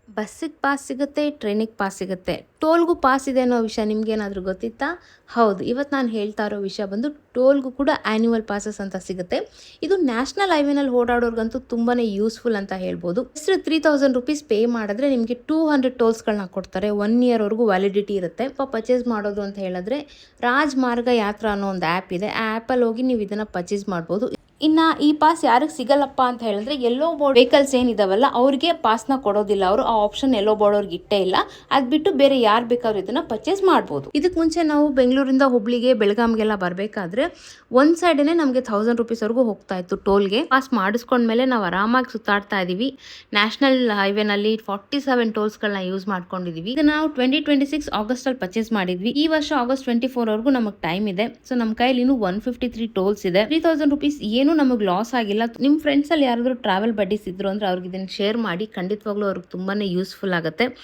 ಬಸ್ಸಿಗೆ ಪಾಸ್ ಸಿಗುತ್ತೆ, ಟ್ರೈನಿಗೆ ಪಾಸ್ ಸಿಗುತ್ತೆ. ಟೋಲ್ಗೂ ಪಾಸ್ ಇದೆ ಅನ್ನೋ ವಿಷಯ ನಿಮ್ಗೇನಾದರೂ ಗೊತ್ತಿತ್ತಾ? ಹೌದು, ಇವತ್ತು ನಾನು ಹೇಳ್ತಾ ಇರೋ ವಿಷಯ ಬಂದು ಟೋಲ್ಗೂ ಕೂಡ ಆ್ಯನ್ಯುವಲ್ ಪಾಸಸ್ ಅಂತ ಸಿಗುತ್ತೆ. ಇದು ನ್ಯಾಷನಲ್ ಹೈವೇನಲ್ಲಿ ಓಡಾಡೋರ್ಗಂತೂ ತುಂಬಾ ಯೂಸ್ಫುಲ್ ಅಂತ ಹೇಳ್ಬೋದು. ಎಷ್ಟು ₹3000 ಪೇ ಮಾಡಿದ್ರೆ ನಿಮಗೆ 200 ಟೋಲ್ಸ್ಗಳನ್ನ ಕೊಡ್ತಾರೆ. 1 ಇಯರ್ವರೆಗೂ ವ್ಯಾಲಿಡಿಟಿ ಇರುತ್ತೆ. ಪರ್ಚೇಸ್ ಮಾಡೋದು ಅಂತ ಹೇಳಿದ್ರೆ ರಾಜಮಾರ್ಗ ಯಾತ್ರಾ ಅನ್ನೋ ಒಂದು ಆ್ಯಪ್ ಇದೆ. ಆ ಆ್ಯಪಲ್ಲಿ ಹೋಗಿ ನೀವು ಇದನ್ನು ಪರ್ಚೇಸ್ ಮಾಡ್ಬೋದು. ಇನ್ನು ಈ ಪಾಸ್ ಯಾರಿಗೆ ಸಿಗಲ್ಲಪ್ಪ ಅಂತ ಹೇಳಿದ್ರೆ ಎಲ್ಲೋ ಬೋರ್ಡ್ ವೆಹಿಕಲ್ಸ್ ಏನಿದಾವಲ್ಲ ಅವ್ರಿಗೆ ಪಾಸ್ನ ಕೊಡೋದಿಲ್ಲ. ಅವರು ಆ ಆಪ್ಷನ್ ಎಲ್ಲೋ ಬೋರ್ಡ್ ಅವ್ರಿಗೆ ಇಟ್ಟೇ ಇಲ್ಲ. ಅದು ಬಿಟ್ಟು ಬೇರೆ ಯಾರು ಬೇಕಾದ್ರೂ ಇದನ್ನ ಪರ್ಚೇಸ್ ಮಾಡ್ಬೋದು. ಇದಕ್ಕೆ ಮುಂಚೆ ನಾವು ಬೆಂಗಳೂರಿಂದ ಹುಬ್ಳಿಗೆ ಬೆಳಗಾಂಗೆಲ್ಲ ಬರಬೇಕಾದ್ರೆ ಒಂದು ಸೈಡೇ ನಮಗೆ ₹1000 ಹೋಗ್ತಾ ಇತ್ತು ಟೋಲ್ಗೆ. ಪಾಸ್ ಮಾಡಿಸ್ಕೊಂಡ್ಮೇಲೆ ನಾವು ಆರಾಮಾಗಿ ಸುತ್ತಾಡ್ತಾ ಇದೀವಿ. ನ್ಯಾಷನಲ್ ಹೈವೇನಲ್ಲಿ 47 ಟೋಲ್ಸ್ಗಳನ್ನ ಯೂಸ್ ಮಾಡ್ಕೊಂಡಿದೀವಿ. ಇದನ್ನ ನಾವು 2026 ಆಗಸ್ಟಲ್ಲಿ ಪರ್ಚೇಸ್ ಮಾಡಿದ್ವಿ. ಈ ವರ್ಷ ಆಗಸ್ಟ್ 24 ವರೆಗೂ ನಮಗೆ ಟೈಮ್ ಇದೆ. ಸೊ ನಮ್ಮ ಕೈಯಲ್ಲಿ ಇನ್ನೂ 153 ಟೋಲ್ಸ್ ಇದೆ. ₹3000 ಏನು ನಮಗೆ ಲಾಸ್ ಆಗಿಲ್ಲ. ನಿಮ್ಮ ಫ್ರೆಂಡ್ಸ್ ಅಲ್ಲಿ ಯಾರಾದರೂ ಟ್ರಾವೆಲ್ ಬಡ್ಡೀಸ್ ಇದ್ರು ಅಂದ್ರೆ ಅವ್ರಿಗೆ ಇದನ್ನ ಶೇರ್ ಮಾಡಿ. ಖಂಡಿತವಾಗ್ಲೂ ಅವ್ರಿಗೆ ತುಂಬಾನೇ ಯೂಸ್ಫುಲ್ ಆಗುತ್ತೆ.